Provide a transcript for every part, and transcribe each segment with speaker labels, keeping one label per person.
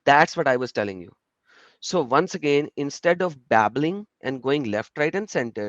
Speaker 1: That's what I was telling you. So once again, instead of babbling and going left, right and center,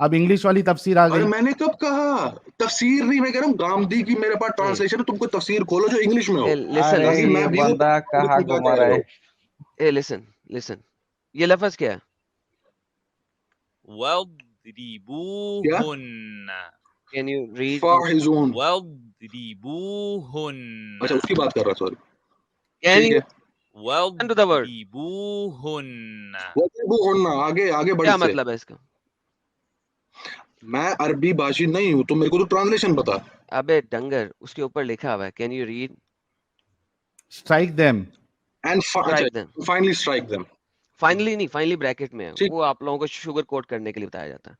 Speaker 2: اب English والی تفسیر آ
Speaker 3: ارے
Speaker 2: گئی.
Speaker 3: میں نے کب کہا تفسیر نہیں, میں کہہ رہا ہوں گامدی کی میرے پاس ٹرانسلیشن ہے, تم کو تفسیر کھولو جو انگلش میں ہو.
Speaker 1: لسن
Speaker 4: ارے
Speaker 3: تاکہ میں
Speaker 4: یہ
Speaker 3: بھی ہوں
Speaker 4: بندہ کہاں
Speaker 3: تم کیا
Speaker 4: گھما
Speaker 3: کہہ
Speaker 4: رہا
Speaker 3: رہے
Speaker 4: ہے.
Speaker 3: ہو.
Speaker 1: لسن یہ لفظ کیا ہے؟
Speaker 3: کیا
Speaker 5: وَاضْرِبُوهُنَّ.
Speaker 1: Can you read?
Speaker 3: فاحزون,
Speaker 5: وَاضْرِبُوهُنَّ.
Speaker 3: اچھا اس کی بات کر رہا, سوری.
Speaker 1: Can
Speaker 3: ٹھیک
Speaker 1: you
Speaker 3: ہے,
Speaker 1: listen to the word?
Speaker 5: وَاضْرِبُوهُنَّ.
Speaker 3: وَاضْرِبُوهُنَّ, آگے بڑھ
Speaker 1: کیا
Speaker 3: سے.
Speaker 1: مطلب ہے اس کا؟
Speaker 3: میں عربی باشی نہیں ہوں, تم میرے کو تو ٹرانسلیشن بتا.
Speaker 1: ابے ڈنگر, اس کے اوپر لکھا ہوا ہے Can you read?
Speaker 2: Strike them.
Speaker 3: And
Speaker 1: Strike them.
Speaker 3: Finally strike them.
Speaker 1: Finally نہیں, فائنلی بریکٹ میں ہے,
Speaker 3: ٹھیک,
Speaker 1: وہ آپ لوگوں کو شوگر کوٹ کرنے کے لیے بتایا جاتا ہے.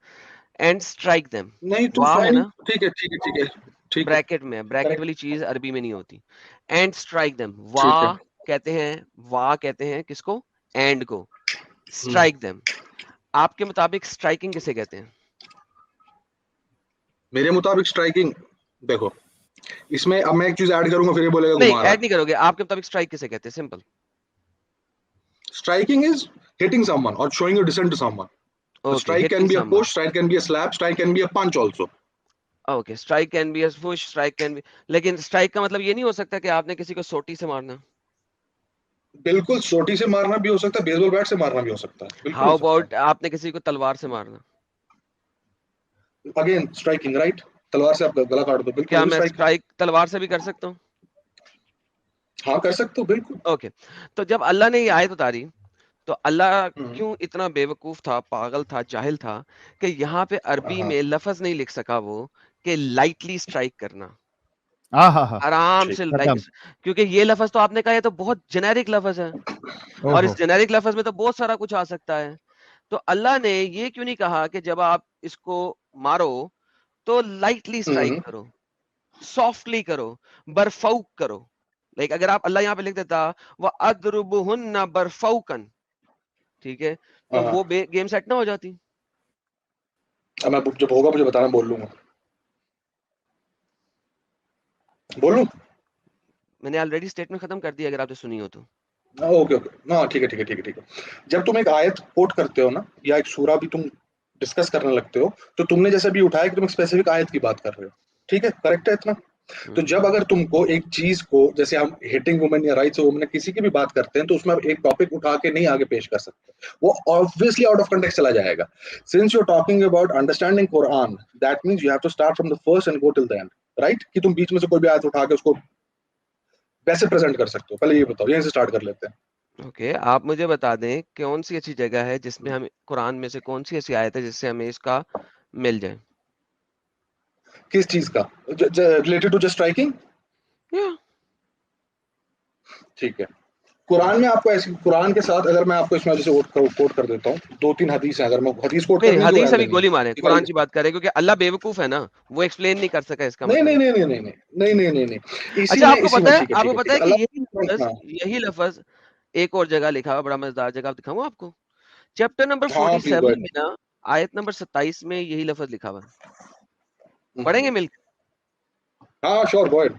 Speaker 1: اینڈ اسٹرائک دیم,
Speaker 3: نہیں تو
Speaker 1: واہ ہے
Speaker 3: فائنل,
Speaker 1: نا,
Speaker 3: ٹھیک ہے ٹھیک ہے ٹھیک ہے ٹھیک ہے,
Speaker 1: بریکٹ میں ہے, بریکٹ والی چیز عربی میں نہیں ہوتی. اینڈ اسٹرائک دیم,
Speaker 3: ٹھیک ہے.
Speaker 1: واہ کہتے ہیں کس کو؟ اینڈ کو. Strike them. آپ کے مطابق اسٹرائکنگ کسے کہتے ہیں؟
Speaker 3: میرے مطابق اسٹرائکنگ, دیکھو اس میں اب میں ایک چیز ایڈ کروں گا پھر یہ بولے گا
Speaker 1: نہیں
Speaker 3: گھما رہا.
Speaker 1: ایڈ نہیں کرو گے, آپ کے مطابق اسٹرائک کسے کہتے ہیں؟ Simple.
Speaker 3: Striking is hitting someone اور showing your dissent to someone. Strike can be a push, strike can be a slap, strike can be a punch also.
Speaker 1: Okay, strike can be a push, strike can be, لیکن strike کا مطلب یہ نہیں ہو سکتا کہ آپ نے کسی کو سوٹی سے مارنا.
Speaker 3: بالکل, سوٹی سے مارنا بھی ہو سکتا ہے, بیس بال بیٹ سے مارنا بھی ہو سکتا ہے, بالکل
Speaker 1: ہاؤ
Speaker 3: ہو سکتا
Speaker 1: اباؤٹ آپ نے کسی کو تلوار سے مارنا؟
Speaker 3: ہے. اگین اسٹرائکنگ, رائٹ, تلوار سے آپ گلا کاٹ دو, بالکل
Speaker 1: کیا
Speaker 3: وہ بھی
Speaker 1: میں
Speaker 3: اسٹرائک.
Speaker 1: اسٹرائک تلوار سے بھی کر سکتا ہوں؟
Speaker 3: ہاں کر سکتے ہو, بالکل.
Speaker 1: اوکے, تو جب اللہ نے یہ آیت اتاری تو اللہ
Speaker 3: ہوں.
Speaker 1: کیوں اتنا بے وقوف تھا, پاگل تھا, جاہل تھا کہ یہاں پہ عربی
Speaker 3: ہاں
Speaker 1: میں لفظ نہیں لکھ سکا وہ کہ لائٹلی اسٹرائک کرنا,
Speaker 2: ہاں
Speaker 1: آرام
Speaker 3: ٹھیک,
Speaker 1: سے
Speaker 2: ختم.
Speaker 1: کیونکہ یہ لفظ تو آپ نے کہا یہ تو بہت جنیرک لفظ ہے, اور
Speaker 2: اوہو.
Speaker 1: اس جنیرک لفظ میں تو بہت سارا کچھ آ سکتا ہے. تو اللہ نے یہ کیوں نہیں کہا کہ جب آپ اس کو مارو تو لائٹلی اسٹرائک کرو, سافٹلی کرو, برفوک کرو. لائک اگر آپ اللہ یہاں پہ لکھ دیتا وَأَضْرِبُهُنَّ بَرْفَوْقًا, ٹھیک ہے, تو وہ گیم سیٹ نہ ہو جاتی.
Speaker 3: اب میں جب ہوگا مجھے بتانا, بول لوں گا, بولوں.
Speaker 1: میں نے آلریڈی اسٹیٹمنٹ ختم کر دی اگر آپ نے سنی ہو تو.
Speaker 3: اوکے اوکے, ہاں ٹھیک ہے ٹھیک ہے ٹھیک ہے ٹھیک ہے. جب تم ایک آیت کوٹ کرتے ہو نا, یا ایک سورہ بھی تم ڈسکس کرنے لگتے ہو, تو تم نے جیسے بھی اٹھایا کہ تم ایک اسپیسیفک آیت کی بات کر رہے ہو, ٹھیک ہے, کریکٹ ہے اتنا. تو جب اگر تم کو ایک چیز کو, جیسے ہم ہٹنگ وومن یا رائٹس وومن کسی کی بھی بات کرتے ہیں, تو اس میں ایک ٹاپک اٹھا کے نہیں آگے پیش کر سکتے, وہ obviously آؤٹ آف کنٹیکسٹ چلا جائے گا. Since you are talking about understanding Quran, that means you have to start from the first and go till the end, right, کہ تم بیچ میں سے کوئی بھی آیت اٹھا کے اس کو ویسے پریزنٹ کر سکتے ہو. پہلے یہ بتاؤ, یہیں سے اسٹارٹ کر لیتے ہیں.
Speaker 1: اوکے, آپ مجھے بتا دیں کون سی ایسی جگہ ہے جس میں ہم قرآن میں سے کون سی ایسی آیت ہے جس سے ہمیں اس کا مل جائے؟
Speaker 3: کس چیز کا ریلیٹڈ ٹو جسٹ اسٹرائکنگ؟ ٹھیک ہے, قرآن میں آپ کو ایسی, قرآن کے ساتھ اگر میں آپ کو اس میں جیسے کوٹ کر دیتا ہوں, 2-3 حدیث ہیں, اگر میں حدیث کوٹ
Speaker 1: نہیں
Speaker 3: کرنی
Speaker 1: حدیث ابھی
Speaker 3: ہے
Speaker 1: گولی مارے, قرآن کی بات کریں کیونکہ اللہ بے وقوف ہے نا, وہ ایکسپلین نہیں کر سکا اس کا
Speaker 3: نہیں
Speaker 1: مطلب.
Speaker 3: نہیں نہیں نہیں نہیں نہیں نہیں نہیں نہیں, اسی
Speaker 1: اچھا
Speaker 3: میں
Speaker 1: آپ کو
Speaker 3: اسی
Speaker 1: پتا
Speaker 3: میں
Speaker 1: ہے,
Speaker 3: ٹھیک ہے
Speaker 1: آپ
Speaker 3: ٹھیک
Speaker 1: کو
Speaker 3: ہے
Speaker 1: پتا
Speaker 3: ٹھیک
Speaker 1: ہے
Speaker 3: ہے,
Speaker 1: کہ یہی لفظ ایک اور جگہ لکھا ہوا, بڑا مزیدار جگہ دکھاؤں آپ کو, چیپٹر نمبر
Speaker 3: ہاں پلیز گو
Speaker 1: 47 میں نا, آیت نمبر 27 میں یہی لفظ لکھا ہوا ہے, پڑھیں گے مل کے؟
Speaker 3: ہاں شور, گو اہیڈ.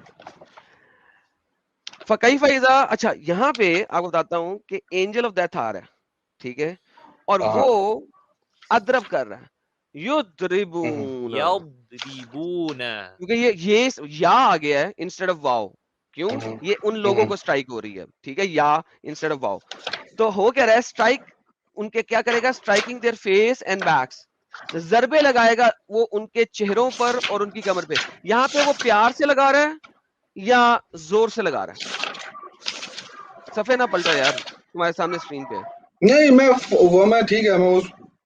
Speaker 1: فَكَيْفَ إِذَا, اچھا یہاں پہ آپ کو بتاتا ہوں کہ اینجل آف ڈیتھ آ رہا ہے, ٹھیک ہے, اور وہ اضرب کر رہا ہے, یضربون,
Speaker 5: يَضْرِبُونَ.
Speaker 1: کیونکہ یہ یا آ گیا ہے انسٹیڈ آف واو, کیوں؟ یہ ان لوگوں کو اسٹرائک ہو رہی ہے, ٹھیک ہے, یا انسٹیڈ آف واو, تو ہو کیا رہا ہے, اسٹرائک ان کے کیا کرے گا, striking their face and backs, ضربے لگائے گا وہ ان کے چہروں پر اور ان کی کمر پہ. یہاں پہ وہ پیار سے لگا رہا ہے یا زور سے لگا رہا ہے؟ صفحے نہ پلٹو یار, تمہارے سامنے اسکرین پہ ہے.
Speaker 3: نہیں میں ٹھیک ہے, میں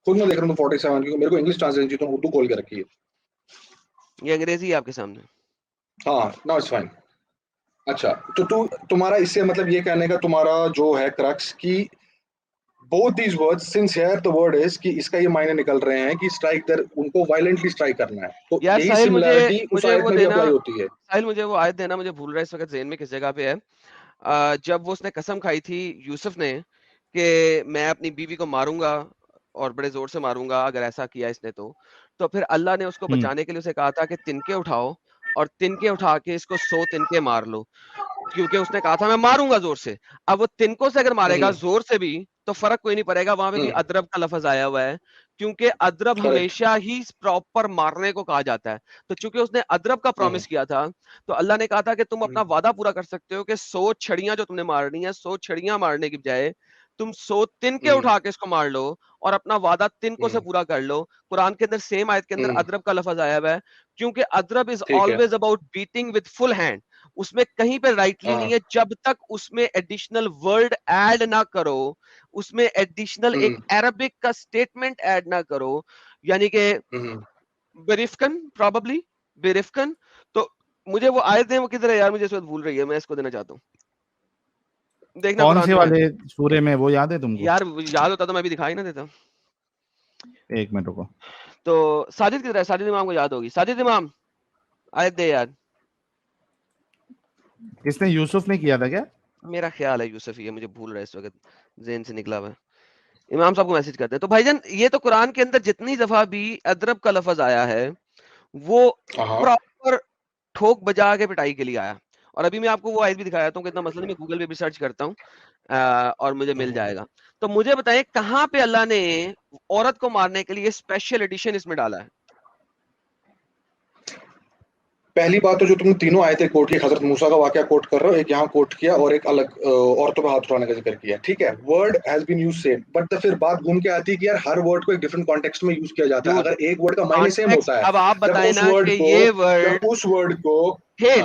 Speaker 3: خود میں دیکھ رہا ہوں 47 کی, میرے کو انگلش ٹرانسلیشن تو اردو کھول کے رکھی ہے.
Speaker 1: یہ انگریزی ہے آپ کے سامنے.
Speaker 3: ہاں, نو اٹس فائن. اچھا, تو تمہارا اس سے مطلب یہ کہنے کا تمہارا جو ہے کرکس کی both these words, since here the word is کہ اس کا یہ معنی نکل رہے ہیں کہ اسٹرائک در, ان کو وائلنٹلی اسٹرائک کرنا ہے, تو
Speaker 1: یار
Speaker 3: یہی
Speaker 1: ساحل
Speaker 3: سملیرٹی اس
Speaker 1: مجھے
Speaker 3: آیت
Speaker 1: وہ
Speaker 3: میں بھی
Speaker 1: دینا,
Speaker 3: اپلائی ہوتی ہے.
Speaker 1: ساحل مجھے وہ آیت دینا, مجھے بھول رہا ہے اس وقت ذہن میں کس جگہ پہ ہے. جب وہ اس نے قسم کھائی تھی یوسف نے کہ میں اپنی بیوی کو ماروں گا اور بڑے زور سے ماروں گا اگر ایسا کیا اس نے, تو پھر اللہ نے اس کو بچانے کے لیے اسے کہا تھا کہ تنکے اٹھاؤ اور تنکے اٹھا کے اس کو 100 تنکے مار لو. کیونکہ اس نے کہا تھا میں ماروں گا زور سے. اب وہ تنکوں سے اگر مارے گا زور سے بھی تو فرق کوئی نہیں پڑے گا, وہاں پہ بھی ادرب کا لفظ آیا ہوا ہے, کیونکہ ادرب ہمیشہ ہی پراپر مارنے کو کہا جاتا ہے. تو چونکہ اس نے ادرب کا پرومس کیا تھا تو اللہ نے کہا تھا کہ تم اپنا وعدہ پورا کر سکتے ہو کہ 100 چھڑیاں جو تم نے مارنی ہیں 100 چھڑیاں مارنے کی بجائے تم 100 تنکے اٹھا کے اس کو مار لو اور اپنا وعدہ تنکوں سے پورا کر لو. قرآن کے اندر سیم آیت کے اندر ادرب کا لفظ آیا ہوا ہے, کیونکہ ادرب is always about beating with full hand. اس میں کہیں پہ رائٹلی نہیں ہے جب تک اس میں ایڈیشنل ورڈ ایڈ نہ کرو, اس میں ایڈیشنل ایک عربک کا سٹیٹمنٹ ایڈ نہ کرو, یعنی کہ برفکن پروببلی برفکن. تو مجھے وہ آیت ہے وہ کدھر ہے یار, مجھے اس وقت بھول رہی ہے, میں اس کو دینا چاہتا ہوں. دیکھنا
Speaker 2: کون سے والے سورے میں وہ یاد ہے تم کو؟
Speaker 1: یار یاد ہوتا تو میں بھی دکھائی نہ دیتا.
Speaker 2: ایک منٹ رکو.
Speaker 1: تو ساجد کدھر ہے؟ ساجد امام کو یاد ہوگی. ساجد امام آیت دے یار.
Speaker 2: کس نے؟ یوسف نے کیا تھا کیا؟
Speaker 1: میرا خیال ہے یوسف ہی ہے, مجھے بھول رہا ہے اس وقت, ذہن سے نکلا ہوا ہے. امام صاحب کو میسج کرتے ہیں. تو بھائی جان یہ تو قرآن کے اندر جتنی دفعہ بھی ادرب کا لفظ آیا ہے وہ پراپر ٹھوک بجا کے پٹائی کے لیے آیا. اور ابھی میں آپ کو وہ آیت بھی دکھایا ہوں کہ اتنا مسئلہ نہیں, میں گوگل پہ بھی سرچ کرتا ہوں اور مجھے مل جائے گا. تو مجھے بتائیں کہاں پہ اللہ نے عورت کو مارنے کے لیے اسپیشل ایڈیشن اس میں ڈالا ہے؟
Speaker 3: پہلی بات تو جو تم نے تینوں آیتیں کوٹ کی, حضرت موسیٰ کا واقعہ کوٹ کر رہے ہو, ایک یہاں کوٹ کیا اور ایک الگ عورتوں پہ ہاتھ اٹھانے کا ذکر کیا, ٹھیک ہے. Word has been use same, but پھر بات گھوم کے آتی ہے کہ یار ہر ورڈ کو ایک ڈفرنٹ کانٹیکسٹ میں یوز کیا جاتا ہے. اگر ایک ورڈ کا معنی سیم ہوتا ہے,
Speaker 1: اب آپ بتائیں نا کہ یہ ورڈ,
Speaker 3: اس ورڈ کو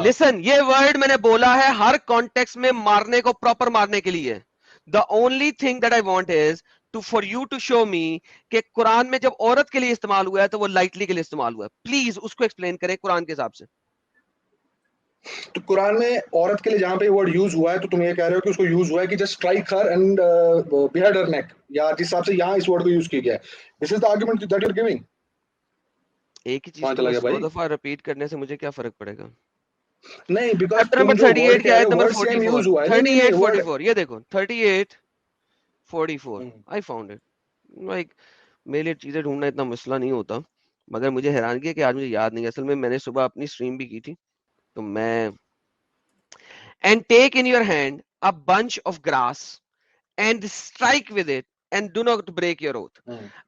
Speaker 1: لسن, یہ ورڈ میں نے بولا ہے ہر کانٹیکسٹ میں مارنے کو, پراپر مارنے کے لیے. The only thing that I want is for you to show me کہ قرآن میں جب عورت کے لیے استعمال ہوا ہے تو وہ لائٹلی کے لیے استعمال ہوا ہے. پلیز اس کو ایکسپلین کریں قرآن کے حساب سے.
Speaker 3: تو قرآن میں عورت کے لیے جہاں پہ ورڈ یوز ہوا ہے تو تم یہ کہہ رہے ہو کہ اس کو یوز ہوا ہے کہ جسٹ اسٹرائک ہر اینڈ بیہیڈ ہر نیک, یا جس حساب سے یہاں اس ورڈ کو یوز کیا گیا ہے. This is the argument that you are giving.
Speaker 1: ایک ہی چیز کو 100 دفعہ ریپیٹ کرنے سے مجھے کیا فرق پڑے گا؟
Speaker 3: نہیں, بیکاز
Speaker 1: چیپٹر نمبر 38 کی آیت نمبر 44 38 44 یہ دیکھو 38 44 I found it. Like میرے لیے چیزیں ڈھونڈنا اتنا مسئلہ نہیں ہوتا, مگر مجھے حیرانگی ہے کہ آج مجھے یاد نہیں ہے. اصل میں نے صبح اپنی اسٹریم بھی کی تھی تو میں and take in your hand a bunch of grass and strike with it and do not break your oath.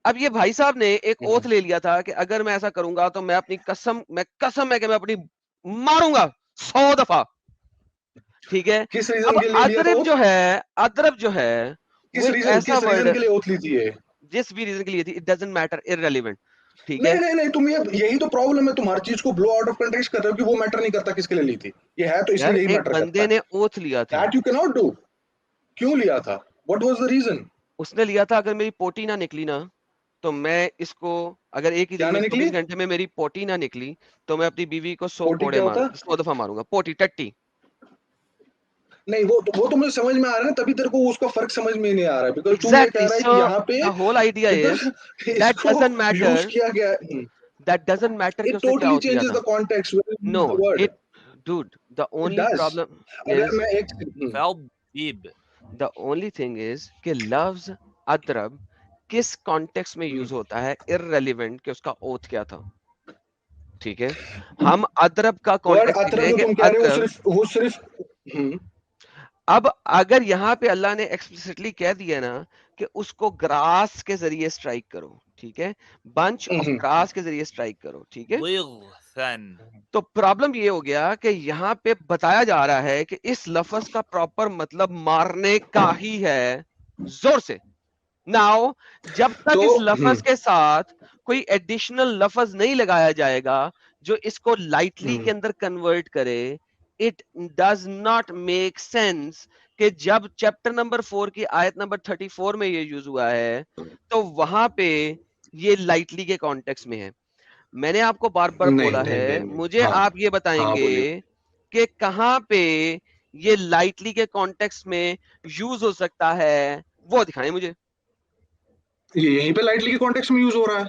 Speaker 1: اب یہ بھائی صاحب نے ایک اوتھ لے لیا تھا کہ اگر میں ایسا کروں گا تو میں اپنی قسم ہے کہ میں اپنی ماروں گا 100 دفعہ, ٹھیک ہے. اب ادرب جو ہے وہ ایک ایسا ورڈ
Speaker 3: کے لیے اوتھ لی تھی,
Speaker 1: جس بھی ریزن کے لیے تھی, اٹ ڈزنٹ میٹر, irrelevant, ٹھیک
Speaker 3: ہے.
Speaker 1: نہیں
Speaker 3: نہیں تم یہی تو پرابلم ہے, تم ہر چیز کو بلو آؤٹ آف کنٹیکسٹ کر رہے ہو کہ وہ میٹر نہیں کرتا کس کے لیے لی تھی. یہ ہے تو اس لیے یہی میٹر کرتا ہے.
Speaker 1: بندے نے اوتھ لیا تھا,
Speaker 3: that you cannot do. کیوں لیا تھا؟ what was the reason?
Speaker 1: اس نے لیا تھا اگر میری پوٹی نہ نکلی نا تو میں اس کو, اگر ایک ہی دن میں 24 گھنٹے میں میری پوٹی نہ نکلی تو میں اپنی بیوی کو 100 دفعہ ماروں گا. پوٹی ٹٹی
Speaker 3: نہیں, وہ تو مجھے سمجھ میں آ رہا ہے, تبھی تیرے کو اس کا فرق سمجھ میں نہیں آ رہا ہے. بیکاز تم یہ کہہ رہا ہے کہ یہاں پہ
Speaker 1: the whole idea is that doesn't matter, that doesn't matter کہ اس نے کیا ہوتا
Speaker 3: changes the context.
Speaker 1: No, it dude, the only problem is the only thing is کہ لفظ ادرب کس کانٹیکسٹ میں یوز ہوتا ہے, irrelevant کہ اس کا اوتھ کیا تھا, ٹھیک ہے. ہم ادرب کا کانٹیکسٹ لیں گے. اب اگر یہاں پہ اللہ نے ایکسپلیسٹلی کہہ دیا نا کہ اس کو گراس کے ذریعے اسٹرائک کرو, ٹھیک ہے, بنچ آف گراس کے ذریعے اسٹرائک کرو, ٹھیک ہے, تو پرابلم یہ ہو گیا کہ یہاں پہ بتایا جا رہا ہے کہ اس لفظ کا پراپر مطلب مارنے کا ہی ہے زور سے. ناؤ جب تک اس لفظ کے ساتھ کوئی ایڈیشنل لفظ نہیں لگایا جائے گا جو اس کو لائٹلی کے اندر کنورٹ کرے, it does not make sense کہ جب چیپٹر نمبر 4 کی آیت نمبر 34 میں یہ یوز ہوا ہے تو وہاں پہ یہ لائٹلی کے کانٹیکس میں ہے. میں نے آپ کو بار بار بولا ہے, مجھے آپ یہ بتائیں گے کہ کہاں پہ یہ لائٹلی کے کانٹیکس میں یوز ہو سکتا ہے, وہ دکھائیں مجھے.
Speaker 3: یہیں پہ لائٹلی کے کانٹیکس میں یوز ہو رہا ہے,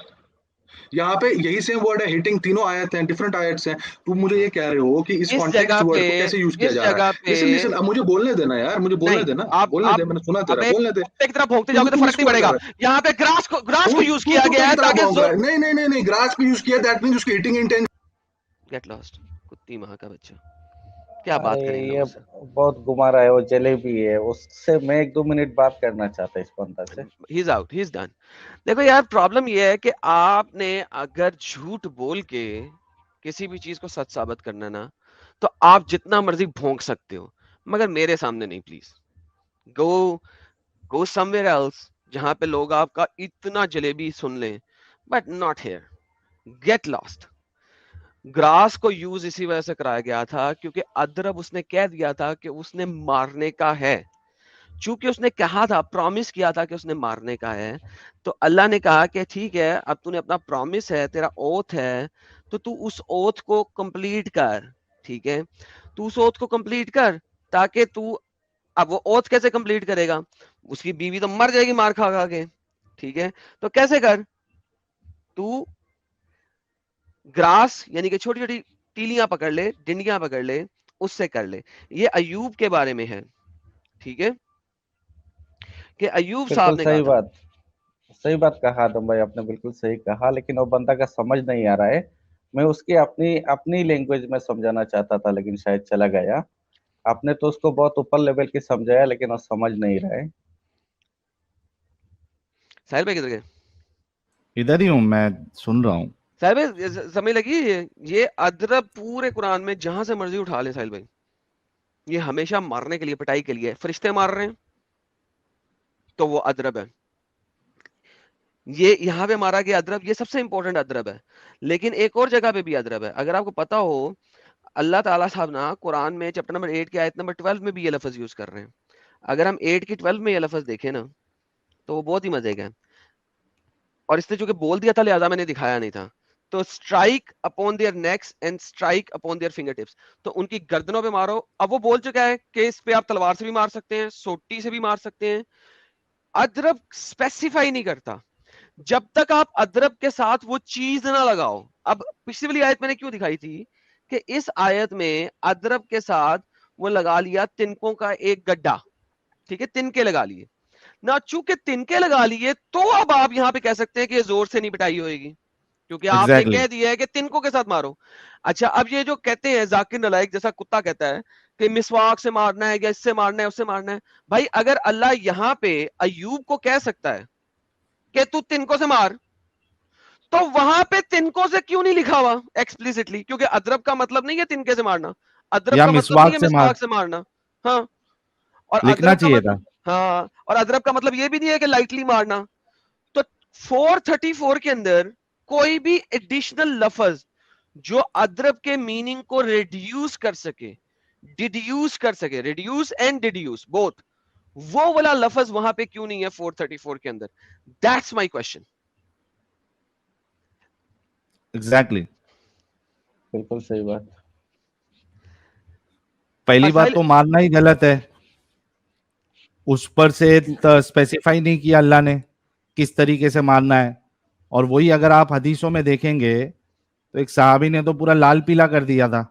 Speaker 3: یہاں پہ یہی سیم ورڈ ہے, ہٹنگ, تینوں آیت ہیں, ڈفرنٹ آیتس ہیں. تم مجھے یہ کہہ رہے ہو کہ اس کانٹیکسٹ ورڈ کو کیسے یوز کیا جا رہا ہے. لسن اب مجھے بولنے دینا یار, مجھے بولنے دینا, بولنے دے, میں نے سنا تیرا, بولنے دے.
Speaker 1: ایک طرح بھونکتے جاؤ گے تو فرق نہیں پڑے گا. یہاں پہ گراس کو یوز کیا گیا ہے تاکہ
Speaker 3: نہیں گراس کو یوز کیا, دیٹ مینز اس کی ہٹنگ انٹینشن.
Speaker 1: گیٹ لاسٹ, کتی ماں کا بچہ. کیا بات
Speaker 4: ارے
Speaker 1: کریں گے
Speaker 4: یہ
Speaker 1: اس سے.
Speaker 4: بہت گما رہا ہے, وہ جلیبی ہے, اس سے میں 1-2 منٹ بات کرنا چاہتا اس بندہ سے.
Speaker 1: He's out, he's done. دیکھو یار پرابلم یہ ہے کہ آپ نے اگر جھوٹ بول کے کسی بھی چیز کو سچ ثابت کرنا نا تو آپ جتنا مرضی بھونک سکتے ہو مگر میرے سامنے نہیں. Please go somewhere else جہاں پہ لوگ آپ کا اتنا جلیبی سن لیں, but not here. Get lost. Grass کو یوز اسی وجہ سے کرایا گیا تھا کیونکہ ادرب اس نے کہہ دیا تھا کہ اس نے مارنے کا ہے. چونکہ اس نے کہا تھا, پرومس کیا تھا کہ اس نے مارنے کا ہے, تو اللہ نے کہا کہ ٹھیک ہے اب تو نے اپنا پرومس ہے, تیرا اوتھ ہے, تو اس اوتھ کو کمپلیٹ کر. ٹھیک ہے, تو اس اوتھ کو کمپلیٹ کر تاکہ تو, اب وہ اوتھ کیسے کمپلیٹ کرے گا, اس کی بیوی تو مر جائے گی مار کھا کھا کے. ٹھیک ہے, تو کیسے کر, تو گراس یعنی کہ چھوٹی چھوٹی ٹیلیاں پکڑ لے, ڈنڈیاں پکڑ لے, اس سے کر لے. یہ ایوب کے بارے میں ہے. ٹھیک ہے, کہ ایوب صاحب
Speaker 4: بالکل
Speaker 1: نے کہا تھا.
Speaker 4: صحیح بات کہا آدم بھائی, آپ نے بالکل صحیح کہا, لیکن وہ بندہ کا سمجھ نہیں آ رہا ہے. میں اس کی اپنی لینگویج میں سمجھانا چاہتا تھا لیکن شاید چلا گیا. آپ نے تو اس کو بہت اوپر لیول کی سمجھایا لیکن وہ سمجھ نہیں رہا ہے.
Speaker 1: ساحل بھائی کدھر گئے؟
Speaker 2: ادھر ہی ہوں, میں سن رہا ہوں.
Speaker 1: ساحل بھائی سمجھ لگی, یہ ادرب پورے قرآن میں جہاں سے مرضی اٹھا لے ساحل بھائی, یہ ہمیشہ مارنے کے لیے, پٹائی کے لیے. فرشتے مار رہے ہیں تو وہ ادرب ہے. یہ یہاں پہ مارا گیا ادرب, یہ سب سے امپورٹنٹ ادرب ہے. لیکن ایک اور جگہ پہ بھی ادرب ہے. اگر آپ کو پتا ہو, اللہ تعالیٰ صاحب نا قرآن میں چیپٹر نمبر 8 کی آیت نمبر 12 میں بھی یہ لفظ یوز کر رہے ہیں. اگر ہم 8 کی 12 میں یہ لفظ دیکھیں نا تو وہ بہت ہی مزے کا ہے. اور اس نے چونکہ بول دیا تھا لہذا میں نے دکھایا نہیں تھا. تو strike upon their necks and strike upon their fingertips, تو ان کی گردنوں پہ مارو. اب وہ بول چکا ہے کہ اس پہ آپ تلوار سے بھی مار سکتے ہیں, سوٹی سے بھی مار سکتے ہیں. ادرب اسپیسیفائی نہیں کرتا جب تک آپ ادرب کے ساتھ وہ چیز نہ لگاؤ. اب پچھلی والی آیت میں نے کیوں دکھائی تھی کہ اس آیت میں ادرب کے ساتھ وہ لگا لیا تنکوں کا ایک گڈھا. ٹھیک ہے, تنکے لگا لیے نہ, چونکہ تنکے لگا لیے تو اب آپ یہاں پہ کہہ سکتے ہیں کہ یہ زور سے نہیں پٹائی ہوئے گی کیونکہ آپ نے
Speaker 2: Exactly.
Speaker 1: کہہ دیا ہے کہ تنکوں کے ساتھ مارو. اچھا, اب یہ جو کہتے ہیں ذاکر نلائق جیسا کتا کہتا ہے کہ مسواک سے مارنا ہے یا اس سے مارنا ہے اس سے مارنا ہے, بھائی اگر اللہ یہاں پہ ایوب کو کہہ سکتا ہے کہ تو تنکوں سے مار, تو وہاں پہ تنکوں سے کیوں نہیں لکھا ہوا ایکسپلیسٹلی, کیونکہ ادرب کا مطلب نہیں ہے تنکے سے مارنا, ادرب
Speaker 2: یا
Speaker 1: کا مطلب نہیں ہے
Speaker 2: مسواک سے مار,
Speaker 1: مسواک سے مارنا. ہاں, اور
Speaker 2: لکھنا
Speaker 1: ادرب کا
Speaker 2: چاہیے تھا.
Speaker 1: مطلب, ہاں, اور ادرب کا مطلب یہ بھی نہیں ہے کہ لائٹلی مارنا. تو 434 کے اندر کوئی بھی ایڈیشنل لفظ جو ادرب کے میننگ کو ریڈیوس کر سکے, ڈیڈیوس کر سکے, ریڈیوس اینڈ ڈیڈیوس بوتھ, وہ والا لفظ وہاں پہ کیوں نہیں ہے 434 کے اندر؟ That's my question.
Speaker 2: ایگزیکٹلی.
Speaker 4: بالکل صحیح بات.
Speaker 2: پہلی بات تو مارنا ہی غلط ہے, اس پر سے اسپیسیفائی نہیں کیا اللہ نے کس طریقے سے مارنا ہے. اور وہی اگر آپ حدیثوں میں دیکھیں گے تو ایک صحابی نے تو پورا لال پیلا کر دیا تھا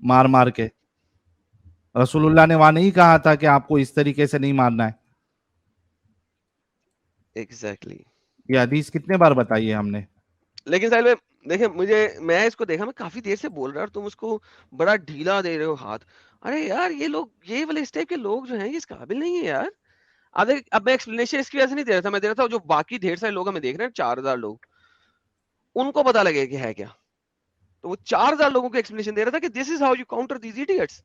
Speaker 2: مار مار کے. رسول اللہ نے وہاں نہیں کہا تھا کہ آپ کو اس طریقے سے نہیں مارنا ہے.
Speaker 1: ایگزیکٹلی.
Speaker 2: یہ حدیث کتنے بار بتائی ہے ہم نے.
Speaker 1: لیکن ساحل بھائی دیکھیں, میں اس کو دیکھا, میں کافی دیر سے بول رہا ہوں اور تم اس کو بڑا ڈھیلا دے رہے ہو ہاتھ. ارے یار یہ لوگ, یہ والے اس ٹائپ کے لوگ جو ہیں یہ اس قابل نہیں ہے یار. اب میں ایکسپلینیشن اس کی وجہ سے نہیں دے رہا تھا, میں دے رہا تھا جو باقی ڈھیر سارے لوگ ہمیں دیکھ رہے ہیں 4000 لوگ, ان کو پتا لگے کہ ہے کیا. تو وہ 4000 لوگوں کو ایکسپلینیشن دے رہا تھا کہ this is how you counter these idiots.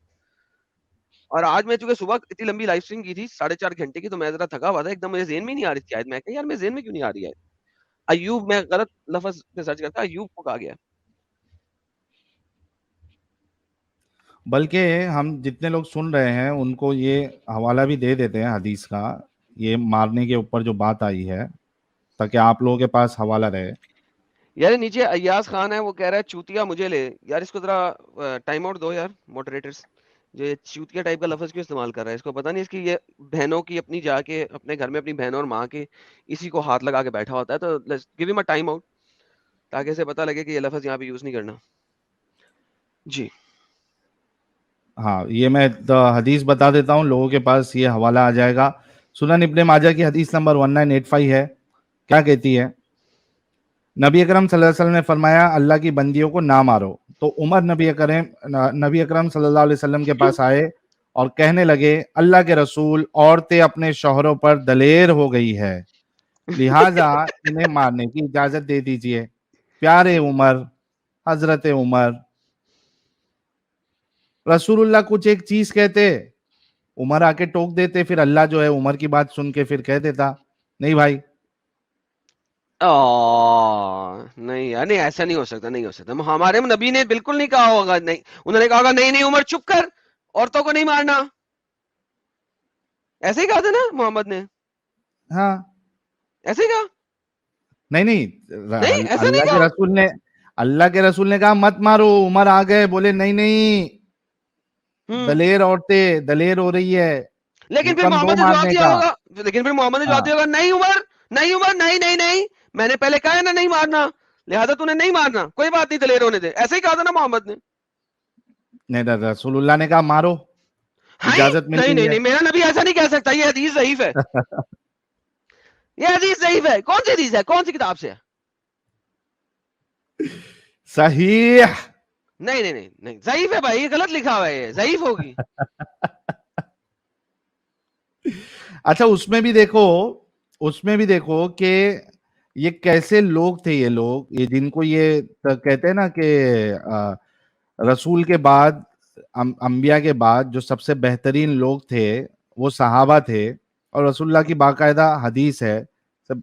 Speaker 1: اور آج میں چونکہ صبح اتنی لمبی لائف اسٹریم کی تھی 4.5 گھنٹے کی, تو میں ذرا تھکا ہوا تھا ایک دم, مجھے ذہن میں نہیں آ رہی تھی آیت. میں کہ یار میں ذہن میں کیوں نہیں آ رہی ہے ایوب, میں غلط لفظ پہ سرچ کرتا, ایوب کو کہا گیا.
Speaker 2: بلکہ ہم جتنے لوگ سن رہے ہیں ان کو یہ حوالہ بھی دے دیتے ہیں حدیث کا, یہ مارنے کے اوپر جو بات آئی ہے, تاکہ آپ لوگوں کے پاس حوالہ رہے.
Speaker 1: یار نیچے ایاز خان ہے, وہ کہہ رہا ہے چوتیا مجھے لے. یار اس کو ذرا ٹائم آؤٹ دو یار موڈریٹرز. جو چوتیا ٹائپ کا لفظ کیوں استعمال کر رہا ہے, اس کو پتا نہیں اس کی یہ بہنوں کی اپنی جا کے اپنے گھر میں اپنی بہنوں اور ماں کے اسی کو ہاتھ لگا کے بیٹھا ہوتا ہے. تو گیو ہم ا ٹائم آؤٹ تاکہ اسے پتا لگے کہ یہ لفظ یہاں پہ یوز نہیں کرنا. جی
Speaker 2: ہاں, یہ میں حدیث بتا دیتا ہوں, لوگوں کے پاس یہ حوالہ آ جائے گا. سنن ابن ماجہ کی حدیث نمبر 1985 ہے. کیا کہتی ہے؟ نبی اکرم صلی اللہ علیہ وسلم نے فرمایا اللہ کی بندیوں کو نہ مارو, تو عمر نبی اکرم صلی اللہ علیہ وسلم کے پاس آئے اور کہنے لگے اللہ کے رسول عورتیں اپنے شوہروں پر دلیر ہو گئی ہے لہٰذا انہیں مارنے کی اجازت دے دیجئے. پیارے عمر، حضرت عمر، رسول اللہ کچھ ایک چیز کہتے، عمر آ کے ٹوک دیتے، پھر اللہ جو ہے عمر کی بات سن کے پھر کہہ دیتا نہیں بھائی.
Speaker 1: نہیں یار، نہیں ایسا نہیں ہو سکتا، نہیں ہو سکتا. ہمارے نبی نے بالکل نہیں کہا ہوگا، نہیں انہوں نے کہا ہوگا نہیں عمر چپ کر، عورتوں کو نہیں مارنا. ایسے ہی کہا تھا نا محمد نے؟
Speaker 2: ہاں
Speaker 1: ایسے ہی کہا؟
Speaker 2: نہیں
Speaker 1: ایسا نہیں کہا.
Speaker 2: اللہ کے رسول نے کہا مت مارو. عمر آ گئے بولے نہیں دلیر عورتیں دلیر ہو رہی ہے،
Speaker 1: لیکن پھر
Speaker 2: حکم دو
Speaker 1: محمد نے جواب
Speaker 2: مارنے
Speaker 1: دیا
Speaker 2: کا.
Speaker 1: ہوگا، لیکن پھر محمد نے جواب دیا ہوگا نہیں عمر نہیں عمر نہیں نہیں نہیں، میں نے پہلے کہا ہے نا نہیں مارنا، لہذا تو نے نہیں مارنا، کوئی بات نہیں دلیر ہونے دے. ایسے ہی کہا تھا نا محمد نے.
Speaker 2: نہیں رسول اللہ نے کہا مارو، اجازت مل
Speaker 1: نہیں
Speaker 2: گئی
Speaker 1: نہیں
Speaker 2: ہے.
Speaker 1: نہیں، میرا نبی ایسا نہیں کہہ سکتا، یہ حدیث ضعیف ہے. یہ حدیث ضعیف ہے. کون سی حدیث ہے؟ کون سی کتاب سے ہے؟
Speaker 2: صحیح
Speaker 1: نہیں نہیں نہیں نہیں، ضعیف ہے بھائی، یہ غلط لکھا ہوا ہے، یہ ضعیف ہوگی.
Speaker 2: اچھا اس میں بھی دیکھو کہ یہ کیسے لوگ تھے، یہ لوگ یہ جن کو یہ کہتے ہیں نا کہ رسول کے بعد انبیاء کے بعد جو سب سے بہترین لوگ تھے وہ صحابہ تھے. اور رسول اللہ کی باقاعدہ حدیث ہے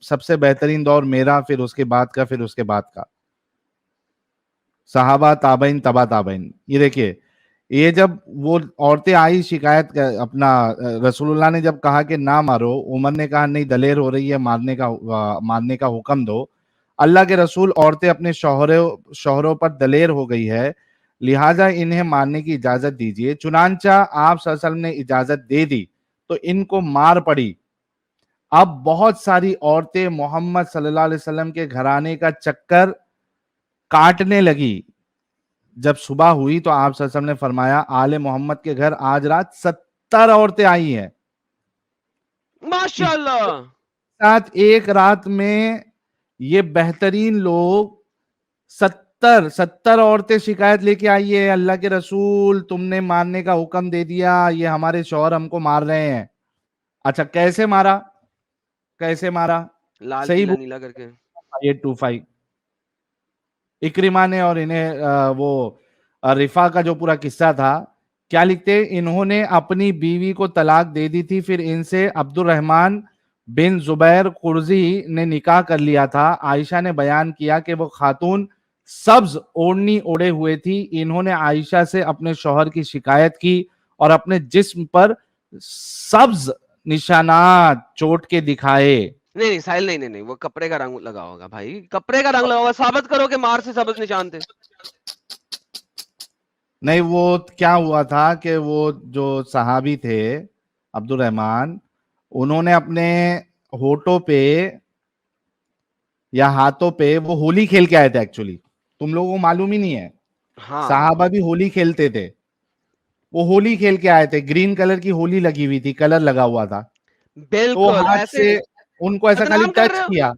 Speaker 2: سب سے بہترین دور میرا، پھر اس کے بعد کا، پھر اس کے بعد کا، صحابہ تابعین تبا تابعین. یہ دیکھیے یہ جب وہ عورتیں آئی شکایت اپنا رسول اللہ نے جب کہا کہ نہ مارو، عمر نے کہا نہیں دلیر ہو رہی ہے مارنے کا حکم دو. اللہ کے رسول عورتیں اپنے شوہروں پر دلیر ہو گئی ہے لہٰذا انہیں مارنے کی اجازت دیجیے. چنانچہ آپ صلی اللہ علیہ وسلم نے اجازت دے دی تو ان کو مار پڑی. اب بہت ساری عورتیں محمد صلی اللہ علیہ وسلم کے گھرانے کا چکر کاٹنے لگی. جب صبح ہوئی تو آپ صلی اللہ علیہ وسلم نے فرمایا آل محمد کے گھر آج رات 70 عورتیں آئی ہیں.
Speaker 1: ماشاءاللہ.
Speaker 2: ساتھ ایک رات میں یہ بہترین لوگ 70 عورتیں شکایت لے کے آئی ہے اللہ کے رسول تم نے مارنے کا حکم دے دیا، یہ ہمارے شوہر ہم کو مار رہے ہیں. اچھا کیسے مارا؟
Speaker 1: لال
Speaker 2: صحیح
Speaker 1: پیلا نیلا کر کے
Speaker 2: 825 اکرمہ نے اور انہیں وہ رفا کا جو پورا قصہ تھا کیا لکھتے، انہوں نے اپنی بیوی کو طلاق دے دی تھی، پھر ان سے عبد الرحمن بن زبیر قرظی نے نکاح کر لیا تھا. عائشہ نے بیان کیا کہ وہ خاتون سبز اوڑھنی اوڑے ہوئے تھی. انہوں نے عائشہ سے اپنے شوہر کی شکایت کی اور اپنے جسم پر سبز نشانات چوٹ کے دکھائے.
Speaker 1: نہیں ساحل نہیں وہ کپڑے کا رنگ لگا ہوگا بھائی، کپڑے کا رنگ لگا ہوگا. ثابت کرو کہ مار سے سبز نشان تھے.
Speaker 2: نہیں وہ کیا ہوا تھا کہ وہ جو صحابی تھے عبد الرحمن انہوں نے اپنے ہونٹوں پہ یا ہاتھوں پہ وہ ہولی کھیل کے آئے تھے. ایکچولی تم لوگوں کو معلوم ہی نہیں ہے، صحابہ بھی ہولی کھیلتے تھے. وہ ہولی کھیل کے آئے تھے، گرین کلر کی ہولی لگی ہوئی تھی، کلر لگا ہوا تھا. تو ہاتھ سے ان کو ایسا خالی ٹچ کیا.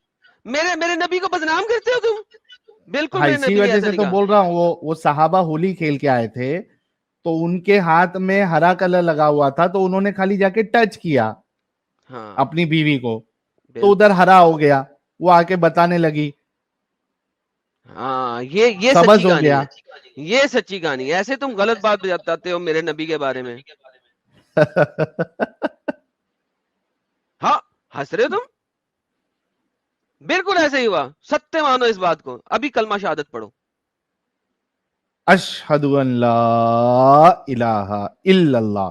Speaker 1: میرے نبی کو بدنام کرتے ہو تم. بالکل
Speaker 2: ہاں
Speaker 1: میرے
Speaker 2: اسی
Speaker 1: نبی نے
Speaker 2: وجہ
Speaker 1: ایسا
Speaker 2: سے
Speaker 1: نہیں
Speaker 2: تو
Speaker 1: کہا.
Speaker 2: بول رہا ہوں وہ صحابہ ہولی کھیل کے آئے تھے تو ان کے ہاتھ میں ہرا کلر لگا ہوا تھا تو انہوں نے خالی جا کے ٹچ کیا اپنی بیوی کو تو ادھر ہرا ہو گیا. وہ آ کے بتانے لگی.
Speaker 1: ہاں یہ
Speaker 2: سبز
Speaker 1: سچی
Speaker 2: ہو
Speaker 1: کہانی
Speaker 2: گیا.
Speaker 1: ہے، یہ سچی کہانی ہے. ایسے تم غلط بات بتاتے ہو میرے نبی کے بارے میں. ہاں ہنس رہے ہو تم؟ بالکل ایسے ہی ہوا. ستیہ مانو اس بات کو. ابھی کلمہ شہادت پڑھو.
Speaker 2: اشہد ان لا الہ الا اللہ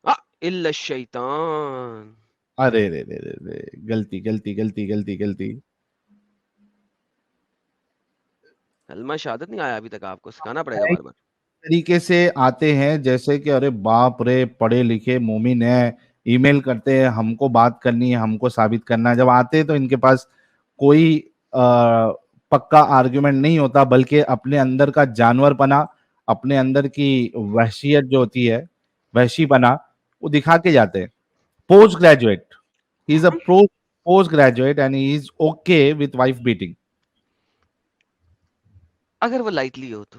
Speaker 1: الا الشیطان.
Speaker 2: ارے رے رے رے غلطی.
Speaker 1: کلمہ شہادت نہیں آیا ابھی تک، آپ کو سکھانا پڑے گا بار بار.
Speaker 2: طریقے سے آتے ہیں جیسے کہ ارے باپ رے پڑھے لکھے مومن ہیں، ای میل کرتے ہیں ہم کو بات کرنی ہے، ہم کو ثابت کرنا ہے. جب آتے ہیں تو ان کے پاس کوئی پکا آرگومنٹ نہیں ہوتا بلکہ اپنے اندر کا جانور پنا، اپنے اندر کی وحشیت جو ہوتی ہے وحشی پنا وہ دکھا کے جاتے ہیں. Post graduate he is a post graduate and he is okay with wife beating.
Speaker 1: اگر وہ لائٹلی ہو تو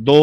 Speaker 2: 2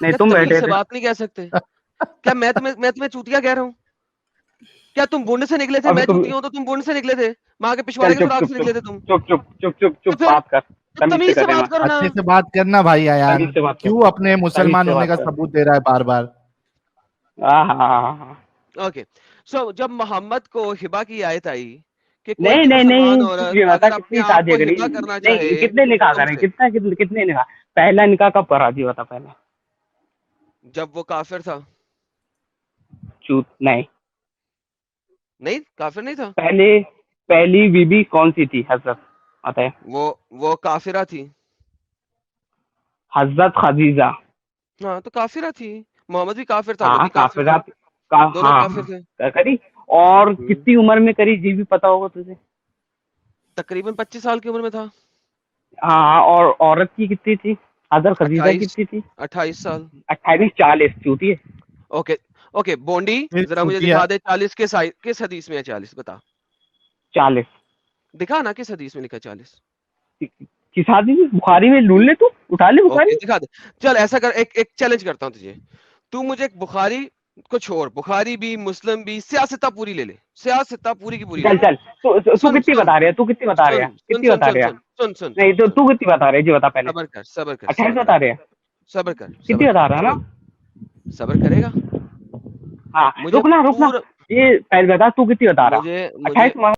Speaker 6: نہیں تم
Speaker 1: تمیز
Speaker 6: بیٹھے
Speaker 1: سے
Speaker 6: تھے.
Speaker 1: بات نہیں کہہ سکتے کیا؟ میں تمہیں چوتیا کہہ رہا ہوں کیا؟ تم بنڈ سے نکلے تھے,
Speaker 6: ابھی
Speaker 1: میں
Speaker 6: تم
Speaker 1: چوتیا ہوں تو تم بنڈ سے نکلے تھے, ماں کے
Speaker 6: چل
Speaker 1: پچھواڑے کے
Speaker 6: چپ
Speaker 1: سراغ
Speaker 6: چپ
Speaker 1: سے نکلے تھے تم.
Speaker 6: چپ چپ چپ چپ
Speaker 1: تو
Speaker 6: چپ
Speaker 1: پھر
Speaker 6: بات کر,
Speaker 1: تو
Speaker 6: تمیز سے
Speaker 1: تمیز سے
Speaker 6: کرے
Speaker 1: بات کرو نا.
Speaker 2: اچھے سے بات کرنا بھائی ایان,
Speaker 6: تمیز سے بات کر,
Speaker 2: کیوں اپنے مسلمان
Speaker 6: تمیز سے
Speaker 2: ہونے
Speaker 6: بات
Speaker 2: کا
Speaker 6: کر.
Speaker 2: ثبوت دے رہا ہے بار بار؟
Speaker 6: ہاں ہاں ہاں ہاں.
Speaker 1: اوکے سو جب محمد کو ہبا کی آیت آئی کہ کوئی
Speaker 6: نہیں
Speaker 1: بھی
Speaker 6: نہیں
Speaker 1: مسلمان
Speaker 6: نہیں,
Speaker 1: عورت
Speaker 6: یہ بتا
Speaker 1: اگر اپنے
Speaker 6: کتنی
Speaker 1: آپ کو
Speaker 6: شادی کری,
Speaker 1: ہبا کرنا
Speaker 6: نہیں
Speaker 1: چاہے
Speaker 6: کتنے نکاح
Speaker 1: تم
Speaker 6: کریں,
Speaker 1: سے,
Speaker 6: کتنے نکاح, پہلا نکاح کب کرا جی بتا پہلے؟
Speaker 1: جب وہ کافر تھا.
Speaker 6: چوت نہیں,
Speaker 1: نہیں کافر نہیں تھا,
Speaker 6: پہلی بیوی کون سی تھی حضرت آتا ہے؟
Speaker 1: وہ کافرہ تھی.
Speaker 6: حضرت خدیجہ.
Speaker 1: ہاں تو کافرہ تھی. محمد بھی کافر تھا, وہ
Speaker 6: ہاں
Speaker 1: بھی کافر تھا,
Speaker 6: کافرات
Speaker 1: دونوں
Speaker 6: ہاں
Speaker 1: کافر تھے.
Speaker 6: کری, اور
Speaker 1: ہوں.
Speaker 6: کتنی عمر میں کری یہ بھی پتا ہوگا تجھے؟
Speaker 1: تقریباً 25 سال کی عمر میں تھا.
Speaker 6: ہاں, اور عورت کی کتنی تھی, حضرت خدیجہ
Speaker 1: 28
Speaker 6: کتنی تھی؟
Speaker 1: 28 سال.
Speaker 6: 28 40 چوتی ہے.
Speaker 1: اوکے اوکے بونڈی
Speaker 2: پھر
Speaker 1: ذرا مجھے
Speaker 2: چوتیا
Speaker 1: دکھا دے 40 کس حدیث میں ہے 40 بتا
Speaker 6: 40
Speaker 1: دکھا نا کس حدیث میں لکھا 40.
Speaker 6: کس آدمی میں؟ بخاری میں ڈھونڈ لے, تو اٹھا لے بخاری.
Speaker 1: اوکے دکھا دے. چل ایسا کر, ایک چیلنج کرتا ہوں تجھے, تو مجھے ایک بخاری کو چھوڑ, بخاری بھی مسلم بھی سیاستہ پوری لے لے, سیاستہ پوری کی پوری لے
Speaker 6: چل
Speaker 1: لے.
Speaker 6: چل, تو
Speaker 1: سن
Speaker 6: کتنی
Speaker 1: سن
Speaker 6: بتا رہے, تو کتنی بتا رہے,
Speaker 1: سن سن
Speaker 6: کتنی
Speaker 1: سن
Speaker 6: بتا
Speaker 1: سن
Speaker 6: رہے؟
Speaker 1: سن سن سن
Speaker 6: نہیں
Speaker 1: سن
Speaker 6: تو کتنی بتا رہے جی, بتا پہلے.
Speaker 1: صبر کر صبر کر
Speaker 6: 28
Speaker 1: صبر
Speaker 6: بتا
Speaker 1: کر
Speaker 6: رہے ہیں.
Speaker 1: صبر کر
Speaker 6: کتنی
Speaker 1: صبر کر
Speaker 6: بتا رہا ہے نا.
Speaker 1: صبر کرے گا.
Speaker 6: ہاں
Speaker 1: مجھے
Speaker 6: رکنا,
Speaker 1: پورا
Speaker 6: یہ پہلے بتا تو کتنی بتا رہا.
Speaker 1: مجھے
Speaker 6: 28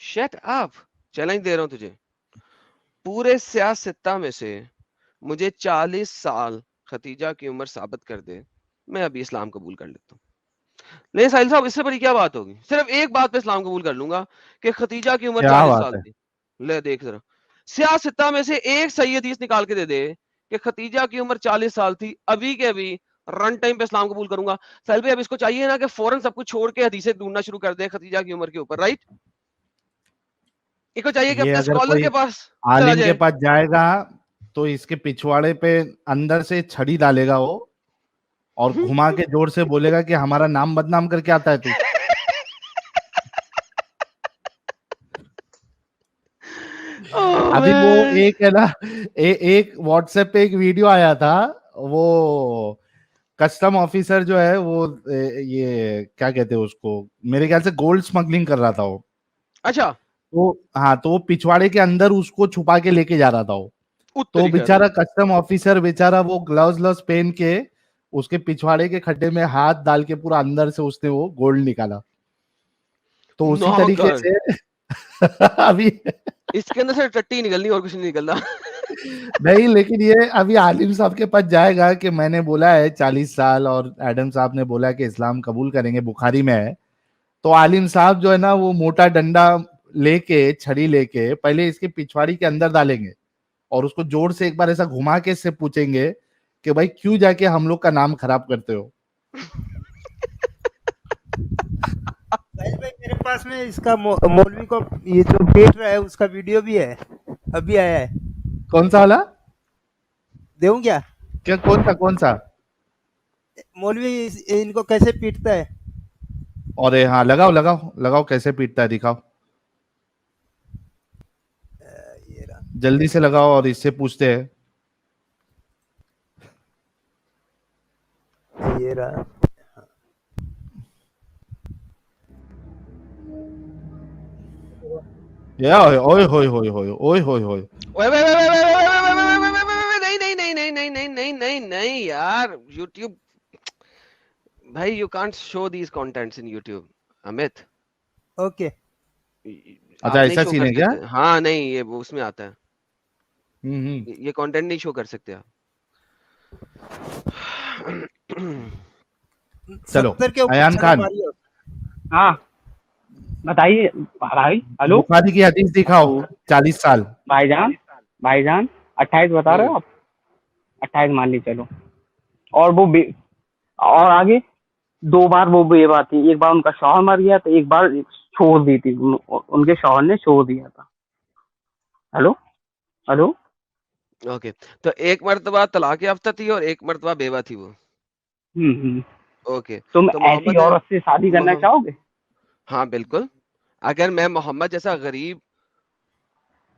Speaker 1: شٹ اپ, چیلنج دے رہا ہوں تجھے, پورے سیاستہ میں سے مجھے 40 سال ختیجہ کی عمر ثابت کر دے, میں ابھی اسلام قبول کر لیتا ہوں. نہیں ساحل صاحب, اس سے بڑی کیا بات ہوگی, صرف ایک بات پہ اسلام قبول کر لوں گا کہ ختیجہ کی عمر
Speaker 2: کیا
Speaker 1: 40
Speaker 2: بات
Speaker 1: سال
Speaker 2: ہے؟
Speaker 1: تھی. لے دیکھ ذرا, سیاستہ میں سے ایک صحیح حدیث نکال کے دے دے کہ ختیجہ کی عمر 40 سال تھی, ابھی کے ابھی رن ٹائم پہ اسلام قبول کروں گا. ساحل بھائی اب اس کو چاہیے نا کہ فوراً سب کچھ چھوڑ کے حدیثیں ڈھونڈنا شروع کر دے ختیجہ کی عمر کے اوپر, رائٹ؟ اس کو چاہیے کہ
Speaker 2: یہ
Speaker 1: اپنے
Speaker 2: اگر
Speaker 1: اسکالر
Speaker 2: کوئی
Speaker 1: کے پاس چلا
Speaker 2: عالم کے
Speaker 1: جائے.
Speaker 2: پاس جائے گا تو اس کے پچھواڑے پہ اندر سے چھڑی ڈالے گا وہ, اور گھما کے جوڑ سے بولے گا کہ ہمارا نام بدنام کر کے آتا ہے تو. ابھی وہ ایک ہے نا, ایک واٹس ایپ پہ ایک ویڈیو آیا تھا, وہ کسٹم آفیسر جو ہے وہ یہ کیا کہتے ہیں اس کو, میرے خیال سے گولڈ سمگلنگ کر رہا تھا وہ.
Speaker 1: اچھا
Speaker 2: تو ہاں, تو وہ پچھواڑے کے اندر اس کو چھپا کے لے کے جا رہا تھا وہ. تو بےچارا کسٹم آفیسر بےچارا وہ گلوز پہن کے اس کے پچھواڑے کے کھڈے میں ہاتھ ڈال کے پورا اندر سے اس نے وہ گولڈ نکالا. تو اسی طریقے سے ابھی
Speaker 1: اس کے اندر سے ٹٹی نکلنی اور کچھ نہیں نکلنا.
Speaker 2: نہیں, لیکن یہ ابھی عالم صاحب کے پاس جائے گا کہ میں نے بولا ہے 40 سال اور ایڈم صاحب نے بولا کہ اسلام قبول کریں گے, بخاری میں ہے. تو عالم صاحب جو ہے نا وہ موٹا ڈنڈا لے کے, چھڑی لے کے پہلے اس کے پچھواڑی کے اندر ڈالیں گے, اور اس کو جوڑ سے ایک بار ایسا گھما کے اس سے پوچھیں گے کہ بھائی کیوں جا کے ہم لوگ کا نام خراب کرتے ہو.
Speaker 7: میرے پاس میں اس کا مولوی کو یہ جو پیٹ رہا ہے اس کا ویڈیو بھی ہے, ابھی آیا ہے.
Speaker 2: کون سا والا
Speaker 7: دیوں کیا؟
Speaker 2: کون سا
Speaker 7: مولوی ان کو کیسے پیٹتا ہے؟
Speaker 2: اور ہاں لگاؤ کیسے پیٹتا ہے, دکھاؤ جلدی سے لگاؤ, اور اس سے پوچھتے ہیں.
Speaker 7: یہ رہا.
Speaker 1: نہیں یار, یوٹیوب بھائی you can't show these contents in YouTube. Amit
Speaker 7: okay,
Speaker 2: اچھا
Speaker 1: آپ نہیں
Speaker 2: ایسا
Speaker 1: شو
Speaker 2: سین
Speaker 1: کر
Speaker 2: ہے کیا؟
Speaker 1: سکتے. ہاں نہیں, یہ اس میں آتا ہے, یہ کانٹینٹ نہیں شو کر سکتے آپ.
Speaker 2: چلو
Speaker 7: 70 کے اوپر
Speaker 2: ایان
Speaker 7: چھڑا
Speaker 2: خان,
Speaker 7: ماری ہے.
Speaker 6: ہاں بتائیے بھائی. ہلو
Speaker 2: بخاری کی حدیث دکھاؤ 40 سال.
Speaker 6: بھائی جان 28 بتا رہے ہو آپ, 28 مان لی چلو. اور وہ اور آگے 2 بار وہ بے بات تھی, ایک بار ان کا شوہر مر گیا تو ایک بار چھوڑ دی تھی, ان کے شوہر نے چھوڑ دیا تھا. ہلو
Speaker 1: اوکے, تو ایک مرتبہ طلاق یافتہ تھی اور ایک مرتبہ بیوہ تھی وہ. اوکے,
Speaker 6: تم
Speaker 1: تو
Speaker 6: ایسی
Speaker 1: محمد
Speaker 6: عورت سے شادی کرنا چاہو گے؟
Speaker 1: ہاں بالکل, اگر میں محمد جیسا غریب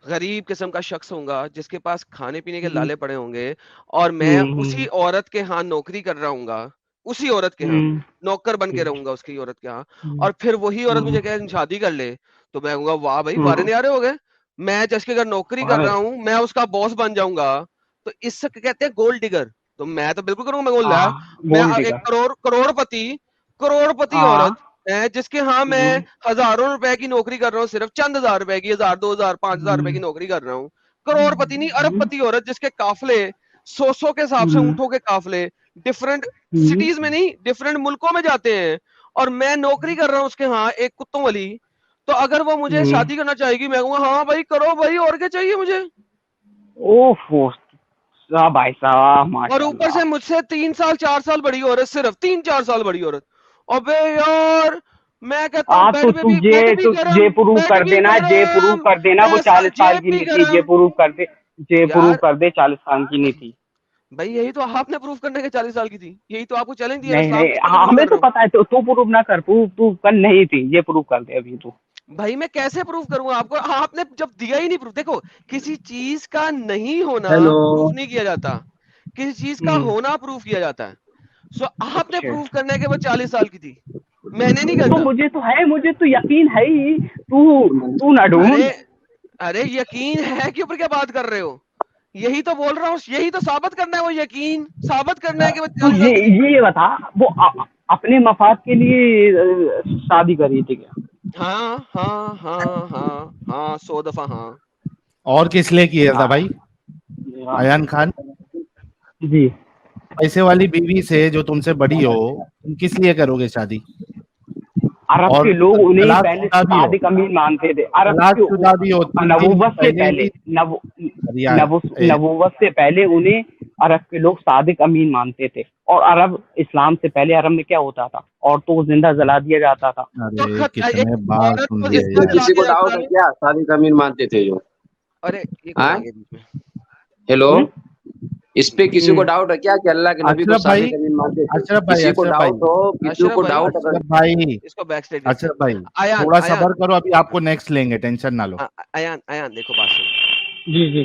Speaker 1: غریب قسم کا شخص ہوں گا جس کے پاس کھانے پینے کے لالے پڑے ہوں گے, اور میں اسی عورت کے ہاں نوکری کر رہا ہوں گا, اسی عورت کے ہاں نوکر بن کے رہوں گا اس کی عورت کے ہاں, اور پھر وہی عورت مجھے کہے شادی کر لے, تو میں کہوں گا واہ بھائی وارے نیارے ہو گئے, میں جس کے گھر نوکری کر رہا ہوں میں اس کا باس بن جاؤں گا, تو اس سے کہتے ہیں گولڈ ڈگر. تو میں تو بالکل کروں گا, میں بول رہا میں ایک کروڑ پتی عورت جس کے ہاں میں ہزاروں روپے کی نوکری کر رہا ہوں, صرف چند ہزار روپے کی, 1000 2000 5000 روپے کی نوکری کر رہا ہوں, کروڑ پتی نہیں ارب پتی عورت جس کے قافلے 100 کے حساب سے اونٹوں کے قافلے ڈفرنٹ سٹیز میں نہیں ڈفرنٹ ملکوں میں جاتے ہیں, اور میں نوکری کر رہا ہوں اس کے ہاں ایک کتوں والی. تو اگر وہ مجھے شادی کرنا چاہے گی, میں کہوں گا ہاں بھائی کرو بھائی, اور کیا چاہیے مجھے.
Speaker 6: بھائی صاحب
Speaker 1: اور اوپر سے مجھ سے 3 سال 4 سال بڑی عورت, صرف 3-4 سال بڑی عورت. ابے یار میں کہتا ہوں بیڈ پہ بھی
Speaker 6: جے پروف کر دینا, جے پروف کر دینا وہ 40 سال کی نہیں تھی, جے پروف کر دے, جے پروف کر دے 40 سال کی نہیں تھی.
Speaker 1: بھائی یہی تو آپ نے پروف کرنے کے 40 سال کی تھی, یہی تو آپ کو چیلنج دیا.
Speaker 6: نہیں ہمیں تو پتا ہے, تو پروف نہ کر, تو کل نہیں تھی, یہ پروف کر دے ابھی. تو
Speaker 1: بھائی میں کیسے پروف کروں گا آپ کو, آپ نے جب دیا ہی نہیں پروف. دیکھو کسی چیز کا نہیں ہونا پروف نہیں کیا جاتا, کسی چیز کا ہونا پروف کیا جاتا ہے. سو آپ نے پروف کرنے کے وہ 40 سال کی تھی, میں نے نہیں
Speaker 6: تو
Speaker 1: کرتا.
Speaker 6: مجھے تو ہے, مجھے تو یقین ہے ہی, تو نہ ڈھونڈ.
Speaker 1: ارے یقین ہے کہ اوپر کیا بات کر رہے ہو, یہی تو بول رہا ہوں, یہی تو ثابت کرنا ہے, وہ یقین ثابت کرنا ہے کہ وہ 40 سال کی تھی.
Speaker 6: یہ بتا, وہ اپنے مفاد کے لیے شادی کری تھی کیا؟
Speaker 1: ہاں ہاں ہاں ہاں ہاں 100 دفعہ ہاں.
Speaker 2: اور کس لیے کیا تھا بھائی ایان خان؟
Speaker 6: جی
Speaker 2: پیسے والی بیوی سے جو تم سے بڑی ہو, تم کس لیے کرو گے شادی؟
Speaker 6: عرب
Speaker 2: اور
Speaker 6: کے لوگ انہیں
Speaker 2: طلاق
Speaker 6: پہلے
Speaker 2: شدہ بھی ہو,
Speaker 6: صادق امین مانتے تھے. عرب
Speaker 2: طلاق شدہ بھی ہو, 3 دن
Speaker 6: نبوت سے
Speaker 2: پہلے
Speaker 6: پہلے نبوت سے پہلے انہیں عرب کے لوگ صادق امین مانتے تھے. اور عرب اسلام سے پہلے عرب میں کیا ہوتا تھا, عورتوں کو زندہ جلا دیا جاتا تھا.
Speaker 2: ارے کتنے بار سن
Speaker 8: اس
Speaker 2: لیے
Speaker 8: پہ
Speaker 2: یار.
Speaker 8: کسی کو ڈاؤٹ ہے کیا صادق امین مانتے تھے جو؟
Speaker 1: ارے ایک منٹ آ گیا بیچ میں.
Speaker 8: ہیلو, اس پہ کسی کو ڈاؤٹ ہے کیا کہ اللہ کے نبی کو
Speaker 2: اشرف بھائی,
Speaker 8: صادق امین مانتے تھے؟
Speaker 2: اشرف بھائی,
Speaker 8: کسی کو
Speaker 2: اشرف بھائی,
Speaker 8: ڈاؤٹ ہو, کسی
Speaker 1: اشرف
Speaker 8: کو
Speaker 1: بھائی,
Speaker 8: ڈاؤٹ اگر
Speaker 2: اشرف بھائی,
Speaker 1: اس کو بیک سٹیج
Speaker 2: اشرف بھائی
Speaker 1: ایان
Speaker 2: تھوڑا
Speaker 1: ایان
Speaker 2: صبر کرو, ابھی آپ کو نیکسٹ لیں گے, ٹینشن نہ لو.
Speaker 1: ایان دیکھو بات سنو.
Speaker 6: جی جی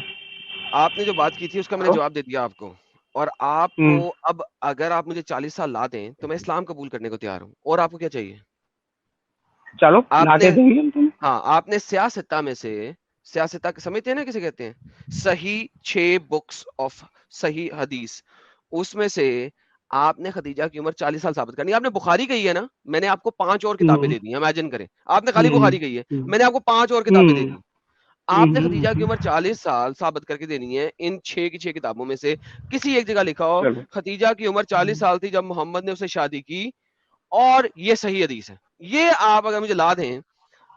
Speaker 1: آپ نے جو بات کی تھی اس کا میں نے جواب دے دیا آپ کو, اور آپ کو اب اگر آپ مجھے 40 سال لا دیں تو میں اسلام قبول کرنے کو تیار ہوں. اور آپ کو کیا چاہیے؟
Speaker 6: چلو
Speaker 1: آپ
Speaker 6: لا
Speaker 1: نے
Speaker 6: کے دیں گے تم.
Speaker 1: ہاں آپ نے سیاستہ میں سے, سیاستہ سمجھتے ہیں نا کسے کہتے ہیں, صحیح 6 بکس آف صحیح حدیث, اس میں سے آپ نے خدیجہ کی عمر 40 سال ثابت کرنی. آپ نے بخاری کہی ہے نا, میں نے آپ کو 5 اور کتابیں دے دی ہیں, امیجن کریں آپ نے خالی بخاری کہی ہے, میں نے آپ کو 5 اور کتابیں دے دی. آپ نے خدیجہ کی عمر 40 سال ثابت کر کے دینی ہے. ان 6 کی 6 کتابوں میں سے کسی ایک جگہ لکھا ہو خدیجہ کی عمر 40 سال تھی جب محمد نے اسے شادی کی, اور یہ صحیح حدیث ہے. یہ آپ اگر مجھے لا دیں,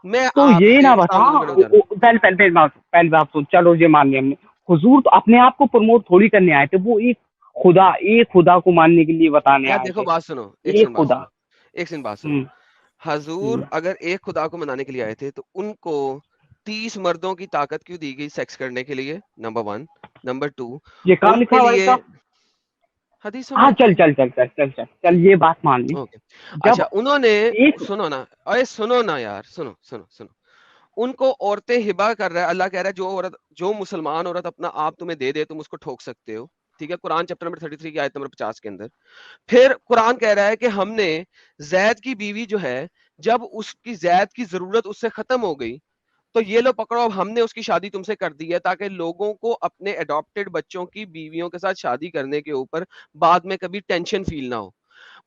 Speaker 1: میں
Speaker 6: تو
Speaker 1: آپ
Speaker 6: یہ
Speaker 1: سے
Speaker 6: نہ
Speaker 1: اسلام
Speaker 6: بتا,
Speaker 1: قبول کرنے کو تیار ہوں.
Speaker 6: پہلے بات سن, چلو یہ مان لیا ہم نے. حضور تو اپنے آپ کو پروموٹ تھوڑی کرنے آئے تھے, وہ ایک خدا کو ماننے کے لیے بتانے
Speaker 1: یار
Speaker 6: آئے
Speaker 1: دیکھو
Speaker 6: تھے.
Speaker 1: بات سنو, ایک
Speaker 6: ایک
Speaker 1: سن بات
Speaker 6: خدا.
Speaker 1: سنو, ایک سن بات سنو. حضور اگر ایک خدا کو منانے کے لیے آئے تھے تو ان کو 30 مردوں کی طاقت کیوں دی گئی سیکس کرنے کے لیے؟ نمبر 1. نمبر 2,
Speaker 6: یہ کہاں
Speaker 1: ان کے
Speaker 6: لکھا
Speaker 1: لیے
Speaker 6: ہوا
Speaker 1: حدیثوں میں
Speaker 6: ہاں
Speaker 1: لکھا ہے.
Speaker 6: چل یہ بات مان لی.
Speaker 1: اوکے
Speaker 6: جب
Speaker 1: اچھا, انہوں نے
Speaker 6: ایک
Speaker 1: سنو نا, ارے سنو نا یار, سنو سنو سنو, ان کو عورتیں ہبا کر رہا ہے. اللہ کہہ رہا ہے جو مسلمان عورت اپنا آپ تمہیں دے دے تم اس کو ٹھوک سکتے ہو. ٹھیک ہے, قرآن چیپٹر نمبر 33 کی آیت نمبر 50 کے اندر. پھر قرآن کہہ رہا ہے کہ ہم نے زید کی بیوی جو ہے, جب اس کی زید کی ضرورت اس سے ختم ہو گئی تو یہ لو پکڑو, اب ہم نے اس کی شادی تم سے کر دی ہے تاکہ لوگوں کو اپنے اڈاپٹڈ بچوں کی بیویوں کے ساتھ شادی کرنے کے اوپر بعد میں کبھی ٹینشن فیل نہ ہو.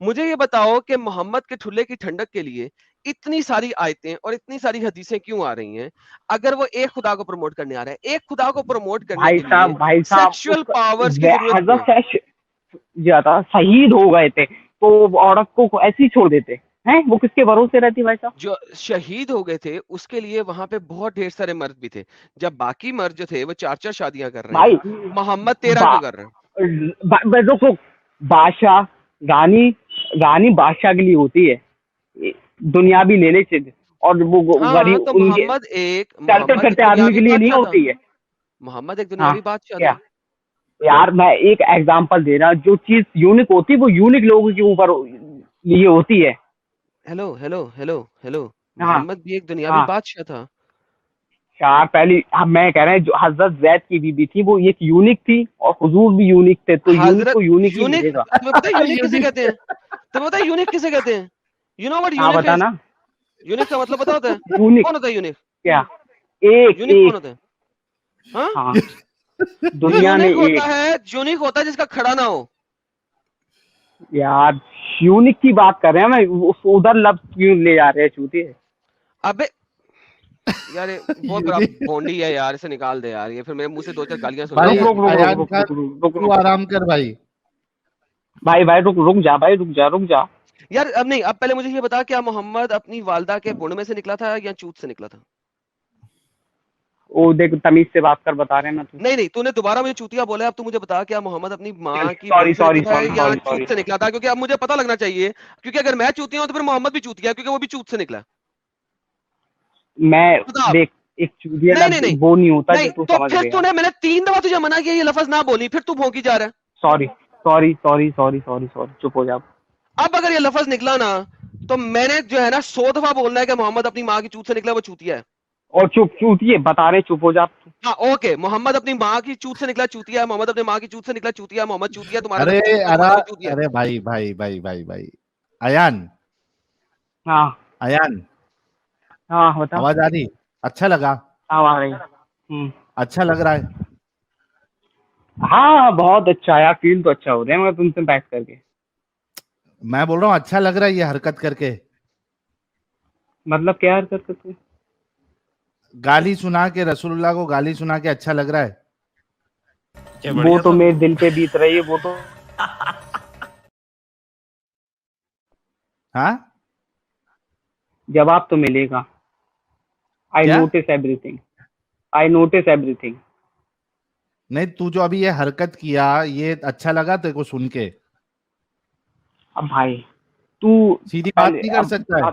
Speaker 1: مجھے یہ بتاؤ کہ محمد کے ٹھلے کی ٹھنڈک کے لیے اتنی ساری آیتیں اور اتنی ساری حدیثیں کیوں آ رہی ہیں اگر وہ ایک خدا کو پروموٹ کرنے آ رہا ہے؟ ایک خدا کو پروموٹ کرنے کے لیے
Speaker 6: بھائی صاحب
Speaker 1: سیکشل پاورز کی ضرورت کیوں ہے؟
Speaker 6: حضرت زیادہ شہید ہو گئے تھے تو عورت کو ایسے ہی چھوڑ دیتے ہیں, وہ کس کے بھروسے رہتی بھائی صاحب؟
Speaker 1: جو شہید ہو گئے تھے اس کے لیے وہاں پہ بہت ڈھیر سارے مرد بھی تھے. جب باقی مرد جو تھے وہ 4 شادیاں کر رہے ہیں,
Speaker 6: بھائی
Speaker 1: محمد 13 کیوں کر رہے ہیں؟
Speaker 6: دیکھو, بادشاہ رانی بادشاہ کے لیے ہوتی ہے, دنیاوی لینے سے, اور وہ
Speaker 1: ہاں
Speaker 6: غریب
Speaker 1: تو
Speaker 6: ان کے چلتے
Speaker 1: محمد ایک
Speaker 6: پھرتے آدمی کے
Speaker 1: دنیاوی
Speaker 6: لیے نہیں
Speaker 1: بادشاہ تھا.
Speaker 6: ہوتی ہے.
Speaker 1: محمد ایک
Speaker 6: ہاں
Speaker 1: دنیاوی بادشاہ
Speaker 6: کیا
Speaker 1: تھا.
Speaker 6: یار, میں ایک ایگزامپل دے رہا ہوں, جو چیز یونک ہوتی ہے وہ یونک لوگوں کے اوپر لیے ہوتی ہے.
Speaker 1: ہیلو
Speaker 6: ہاں
Speaker 1: محمد بھی ایک دنیاوی
Speaker 6: ہاں
Speaker 1: بادشاہ تھا.
Speaker 6: شعر پہلی میں کہہ رہے ہیں جو حضرت زید کی بیوی تھی وہ ایک یونک تھی اور حضور بھی یونک تھے, تو یونک
Speaker 1: حضرت
Speaker 6: کو یونک ہی
Speaker 1: یونک
Speaker 6: ملے گا.
Speaker 1: تمہیں پتہ ہے یونک کسے کہتے ہیں؟ تمہیں پتہ ہے یونک کسے کہتے ہیں؟ یو نو واٹ
Speaker 6: ہاں
Speaker 1: یونک
Speaker 6: بتا
Speaker 1: از؟
Speaker 6: نا
Speaker 1: یونک کا مطلب پتہ ہوتا ہے؟
Speaker 6: یونک
Speaker 1: کون ہوتا ہے یونک؟
Speaker 6: کیا, ایک
Speaker 1: یونک
Speaker 6: ایک
Speaker 1: کون ہوتا ہے؟ ہاں
Speaker 6: ہاں دنیا میں
Speaker 1: یونک
Speaker 6: ایک.
Speaker 1: ہوتا ہے, یونک ہوتا ہے جس کا کھڑا نہ ہو.
Speaker 6: یار یونک کی بات کر رہے ہیں, میں ادھر لفظ کیوں لے جا رہے ہیں چوتے.
Speaker 1: ابے یار یہ بہت بڑا بونڈی ہے یار, اسے نکال دے یار, یہ پھر میرے منہ سے 2-4 گالیاں سن
Speaker 2: بھائی
Speaker 1: رہا ہے.
Speaker 2: ایان خان تو آرام کر بھائی.
Speaker 6: بھائی رک جا بھائی, رک جا.
Speaker 1: یار اب نہیں, اب پہلے مجھے یہ بتا, کیا محمد اپنی والدہ کے بڑ میں سے نکلا تھا یا چوت سے نکلا تھا؟
Speaker 6: وہ دیکھ تمیز سے بات کر, بتا رہے ہیں نا.
Speaker 1: نہیں تو نے دوبارہ مجھے چوتیا بولا, اب تو مجھے بتا کیا محمد اپنی ماں کی
Speaker 6: سوری
Speaker 1: بڑ سے
Speaker 6: سوری
Speaker 1: نکلا تھا یا
Speaker 6: سوری
Speaker 1: چوت سے نکلا تھا؟ کیونکہ اب مجھے پتہ لگنا چاہیے, کیونکہ اگر میں چوتیا ہوں تو پھر محمد بھی چوتیا ہے, کیونکہ وہ بھی چوت سے نکلا.
Speaker 6: میں
Speaker 1: بتا.
Speaker 6: دیکھ ایک چوتیا
Speaker 1: نہیں
Speaker 6: لفظ
Speaker 1: نہیں
Speaker 6: وہ نہیں ہوتا
Speaker 1: نہیں,
Speaker 6: جو تو
Speaker 1: تو
Speaker 6: سمجھ
Speaker 1: پھر
Speaker 6: گیا.
Speaker 1: تو نے, میں نے 3 دفعہ تجھے منع کیا یہ لفظ نہ بولی, پھر تو بھونکی جا رہا ہے.
Speaker 6: سوری چپ ہو جا.
Speaker 1: اب اگر یہ لفظ نکلا نا تو میں نے جو ہے نا 100 دفعہ بولنا ہے کہ محمد اپنی ماں کی چوت سے نکلا, وہ چوتیا ہے.
Speaker 6: اور چوتیے بتا رہے, چپ ہو جا.
Speaker 1: ہاں اوکے, محمد اپنی ماں کی چوت سے نکلا چوتیا ہے, محمد اپنی ماں کی چوت سے نکلا چوتیا ہے, محمد چوتیا ہے, تمہارا
Speaker 2: ارے
Speaker 1: نبی چوتیا ہے, تمہارا نبی چوتیا ہے.
Speaker 2: ارے بھائی ایان
Speaker 6: ہاں بتا.
Speaker 2: آواز آ رہی؟ اچھا لگا,
Speaker 6: آ رہی.
Speaker 2: اچھا لگ رہا ہے.
Speaker 6: ہاں بہت اچھا ہے, فیل تو اچھا ہو رہا ہے مگر تم سے بات کر کے.
Speaker 2: میں بول رہا ہوں اچھا لگ رہا ہے یہ حرکت کر کے.
Speaker 6: مطلب کیا حرکت کرتے؟
Speaker 2: گالی سنا کے, رسول اللہ کو گالی سنا کے اچھا لگ رہا ہے.
Speaker 6: وہ تو میرے دل پہ بیت رہی ہے, وہ تو
Speaker 2: ہاں
Speaker 6: جواب تو ملے گا. آئی
Speaker 2: کیا؟
Speaker 6: Notice everything.
Speaker 2: نہیں, تو جو ابھی یہ حرکت کیا یہ اچھا لگا تیرے کو سن کے؟
Speaker 6: اب بھائی تو
Speaker 2: سیدھی بات نہیں کر سکتا ہے.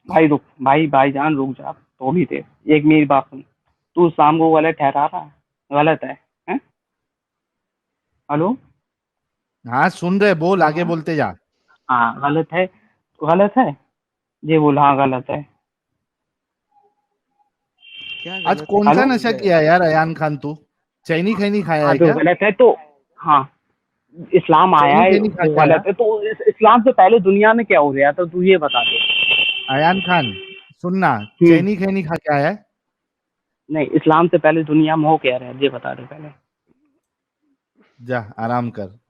Speaker 6: بھائی رک, بھائی جان رک جا تھوڑی دیر, ایک میری بات سن. تو شام کو غلط ٹھہرا رہا ہے, غلط ہے. ہلو
Speaker 2: ہاں سن رہے, بول, آگے بولتے جا.
Speaker 6: ہاں غلط ہے جی بول, ہاں غلط ہے.
Speaker 1: کیا
Speaker 2: آج
Speaker 1: غلط
Speaker 2: کون
Speaker 1: ہے؟
Speaker 2: سا
Speaker 6: ہلو
Speaker 2: نشہ کیا یار ایان خان, تو چینی کھینی کھایا
Speaker 6: ہاں
Speaker 2: ہے
Speaker 6: تو
Speaker 2: کیا؟
Speaker 6: غلط ہے تو ہاں اسلام آیا
Speaker 2: چینی
Speaker 6: ہے
Speaker 2: کھینی کھا
Speaker 6: وہ
Speaker 2: کے آیا
Speaker 6: غلط ہے, تو اسلام سے پہلے دنیا میں کیا ہو رہا تھا تو یہ بتا دے.
Speaker 2: ایان خان سننا, چینی کھینی کھا کے آیا ہے؟
Speaker 6: نہیں, اسلام سے پہلے دنیا میں ہو کیا رہا ہے یہ بتا دے پہلے.
Speaker 2: جا آرام کر.